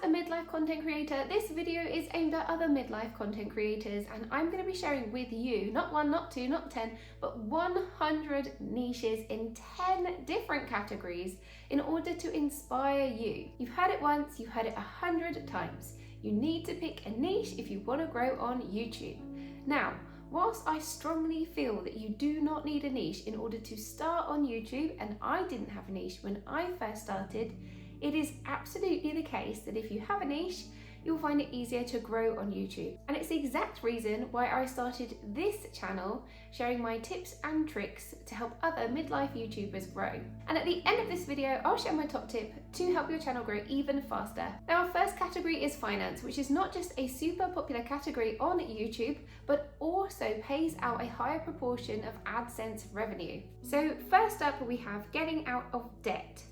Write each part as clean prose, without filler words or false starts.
a midlife content creator. This video is aimed at other midlife content creators, and I'm going to be sharing with you not one, not two, not 10, but 100 niches in 10 different categories in order to inspire you. You've heard it once, you've heard it 100 times. You need to pick a niche if you want to grow on YouTube. Now, whilst I strongly feel that you do not need a niche in order to start on YouTube, and I didn't have a niche when I first started, it is absolutely the case that if you have a niche, you'll find it easier to grow on YouTube. And it's the exact reason why I started this channel, sharing my tips and tricks to help other midlife YouTubers grow. And at the end of this video, I'll share my top tip to help your channel grow even faster. Now, our first category is finance, which is not just a super popular category on YouTube, but also pays out a higher proportion of AdSense revenue. So first up, we have getting out of debt.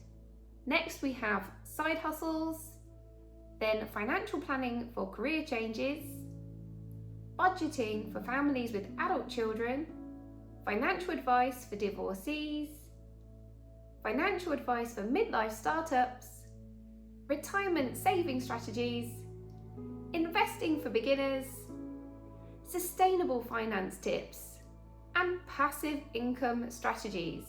Next, we have side hustles, then financial planning for career changes, budgeting for families with adult children, financial advice for divorcees, financial advice for midlife startups, retirement saving strategies, investing for beginners, sustainable finance tips, and passive income strategies.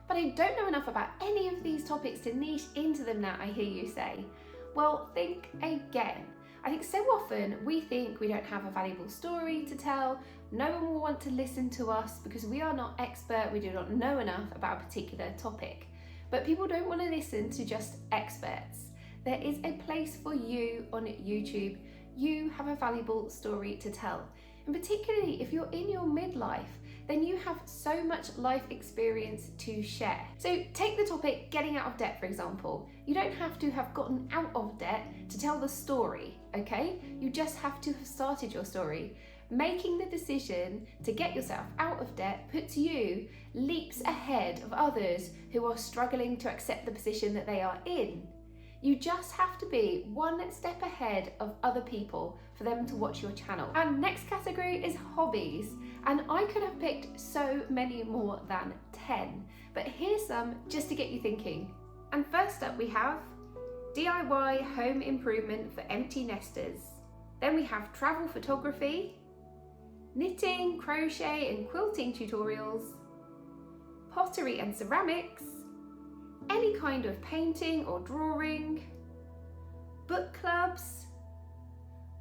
But I don't know enough about any of these topics to niche into them now, I hear you say. Well, think again. I think so often we think we don't have a valuable story to tell, no one will want to listen to us because we are not expert, we do not know enough about a particular topic. But people don't want to listen to just experts. There is a place for you on YouTube. You have a valuable story to tell. And particularly if you're in your midlife, then you have so much life experience to share. So take the topic getting out of debt, for example. You don't have to have gotten out of debt to tell the story, okay? You just have to have started your story. Making the decision to get yourself out of debt puts you leaps ahead of others who are struggling to accept the position that they are in. You just have to be one step ahead of other people for them to watch your channel. And next category is hobbies. And I could have picked so many more than 10, but here's some just to get you thinking. And first up we have DIY home improvement for empty nesters. Then we have travel photography, knitting, crochet and quilting tutorials, pottery and ceramics, any kind of painting or drawing, book clubs,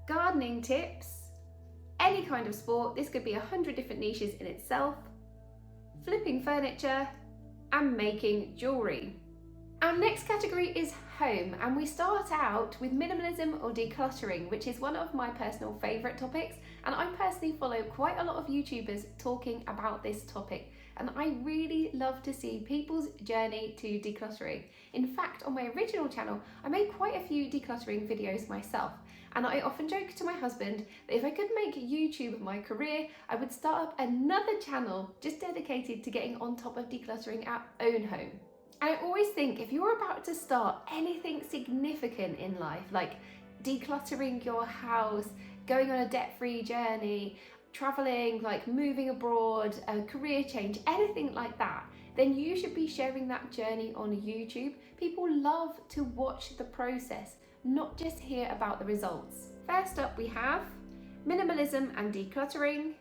gardening tips, any kind of sport. This could be 100 different niches in itself, flipping furniture, and making jewelry. Our next category is home, and we start out with minimalism or decluttering, which is one of my personal favourite topics, and I personally follow quite a lot of YouTubers talking about this topic, and I really love to see people's journey to decluttering. In fact, on my original channel, I made quite a few decluttering videos myself, and I often joke to my husband that if I could make YouTube my career, I would start up another channel just dedicated to getting on top of decluttering our own home. And I always think if you're about to start anything significant in life, like decluttering your house, going on a debt-free journey, traveling, like moving abroad, a career change, anything like that, then you should be sharing that journey on YouTube. People love to watch the process, not just hear about the results. First up we have minimalism and decluttering.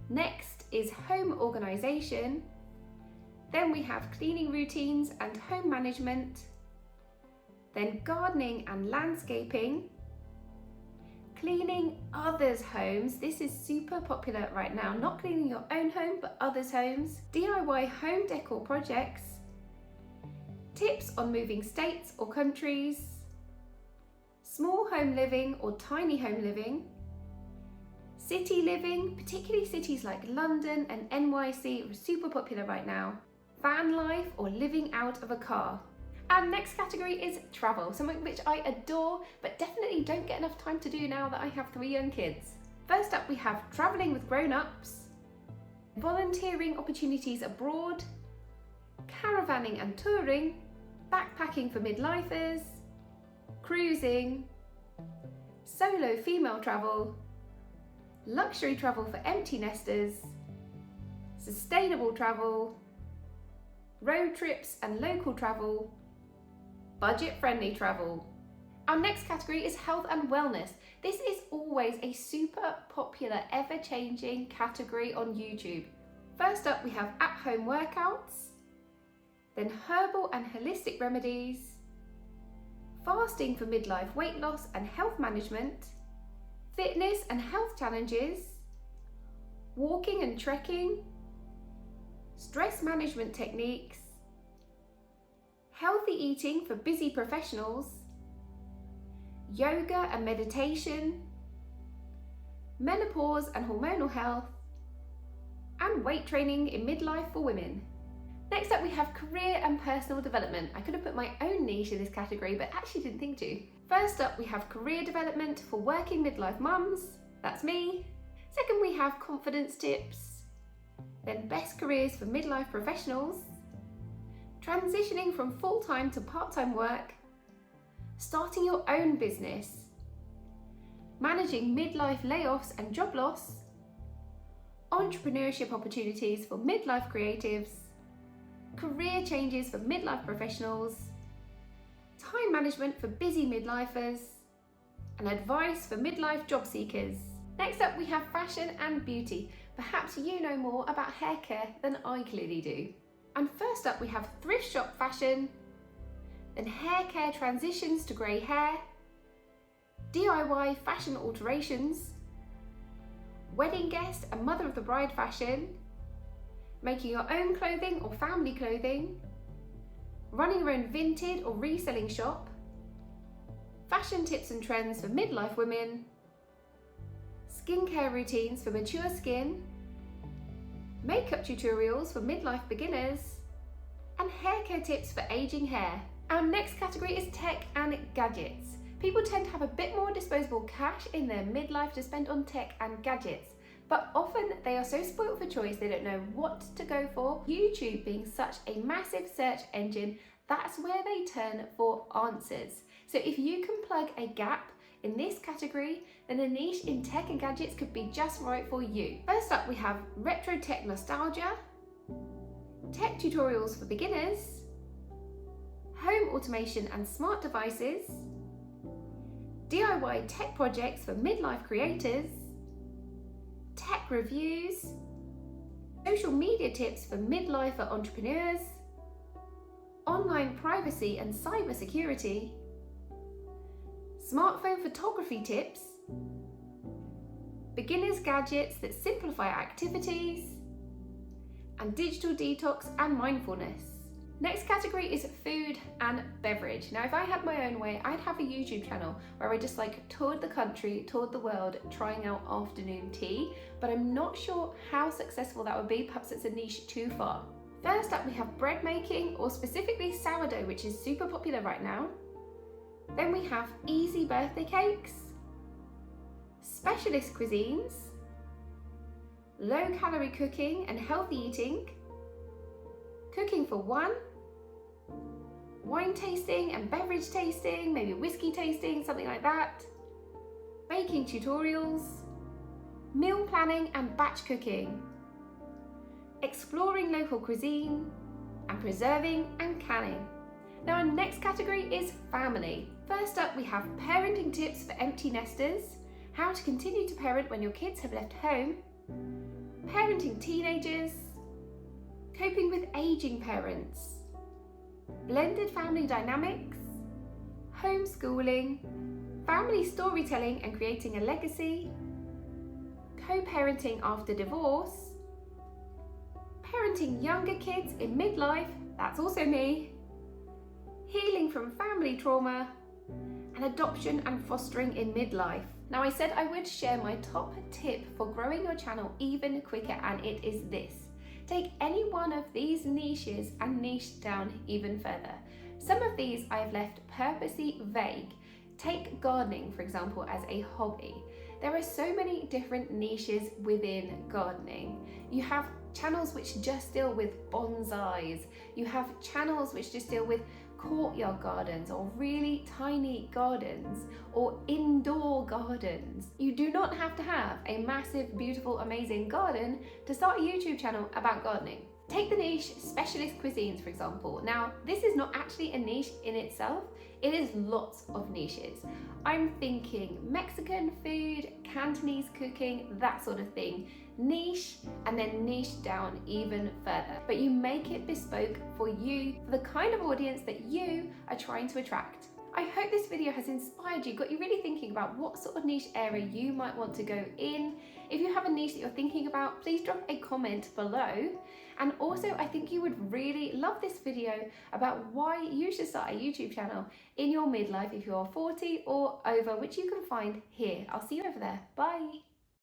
Next is home organization. Then we have cleaning routines and home management. Then gardening and landscaping. Cleaning others' homes. This is super popular right now. Not cleaning your own home, but others' homes. DIY home decor projects. Tips on moving states or countries. Small home living or tiny home living. City living, particularly cities like London and NYC are super popular right now. Van life or living out of a car. And next category is travel, something which I adore but definitely don't get enough time to do now that I have 3 young kids. First up we have traveling with grown-ups, volunteering opportunities abroad, caravanning and touring, backpacking for midlifers, cruising, solo female travel, luxury travel for empty nesters, sustainable travel, road trips and local travel, budget-friendly travel, Our next category is health and wellness. This is always a super popular, ever-changing category on YouTube. First up, we have at-home workouts, then herbal and holistic remedies, fasting for midlife weight loss and health management, fitness and health challenges, walking and trekking, stress management techniques, healthy eating for busy professionals, yoga and meditation, menopause and hormonal health, and weight training in midlife for women. Next up, we have career and personal development. I could have put my own niche in this category, but actually didn't think to. First up, we have career development for working midlife mums. That's me. Second, we have confidence tips. Then best careers for midlife professionals. Transitioning from full-time to part-time work. Starting your own business. Managing midlife layoffs and job loss. Entrepreneurship opportunities for midlife creatives. Career changes for midlife professionals. Time management for busy midlifers. And advice for midlife job seekers. Next up, we have fashion and beauty. Perhaps you know more about hair care than I clearly do. And first up, we have thrift shop fashion, then hair care transitions to grey hair, DIY fashion alterations, wedding guest and mother of the bride fashion, making your own clothing or family clothing, running your own vintage or reselling shop, fashion tips and trends for midlife women, skincare routines for mature skin, makeup tutorials for midlife beginners, and hair care tips for aging hair. Our next category is tech and gadgets. People tend to have a bit more disposable cash in their midlife to spend on tech and gadgets, but often they are so spoiled for choice they don't know what to go for. YouTube being such a massive search engine, that's where they turn for answers. So if you can plug a gap in this category, then a niche in tech and gadgets could be just right for you. First up, we have retro tech nostalgia, tech tutorials for beginners, home automation and smart devices, DIY tech projects for midlife creators, tech reviews, social media tips for midlifer entrepreneurs, online privacy and cyber security, smartphone photography tips, beginners gadgets that simplify activities, and digital detox and mindfulness. Next category is food and beverage. Now, if I had my own way, I'd have a YouTube channel where I just toured the country, toured the world, trying out afternoon tea, but I'm not sure how successful that would be. Perhaps it's a niche too far. First up, we have bread making, or specifically sourdough, which is super popular right now. Then we have easy birthday cakes, specialist cuisines, low-calorie cooking and healthy eating, cooking for one, wine tasting and beverage tasting, maybe whiskey tasting, something like that, baking tutorials, meal planning and batch cooking, exploring local cuisine, and preserving and canning. Now, our next category is family. First up, we have parenting tips for empty nesters, how to continue to parent when your kids have left home, parenting teenagers, coping with aging parents, blended family dynamics, homeschooling, family storytelling and creating a legacy, co-parenting after divorce, parenting younger kids in midlife, that's also me, healing from family trauma, and adoption and fostering in midlife. Now, I said I would share my top tip for growing your channel even quicker, and it is this. Take any one of these niches and niche down even further. Some of these I have left purposely vague. Take gardening, for example, as a hobby. There are so many different niches within gardening. You have channels which just deal with bonsais. You have channels which just deal with courtyard gardens or really tiny gardens or indoor gardens. You do not have to have a massive, beautiful, amazing garden to start a YouTube channel about gardening. Take the niche specialist cuisines, for example. Now, this is not actually a niche in itself. It is lots of niches. I'm thinking Mexican food, Cantonese cooking, that sort of thing. Niche, and then niche down even further. But you make it bespoke for you, for the kind of audience that you are trying to attract. I hope this video has inspired you, got you really thinking about what sort of niche area you might want to go in. If you have a niche that you're thinking about, please drop a comment below. And also, I think you would really love this video about why you should start a YouTube channel in your midlife if you're 40 or over, which you can find here. I'll see you over there. Bye.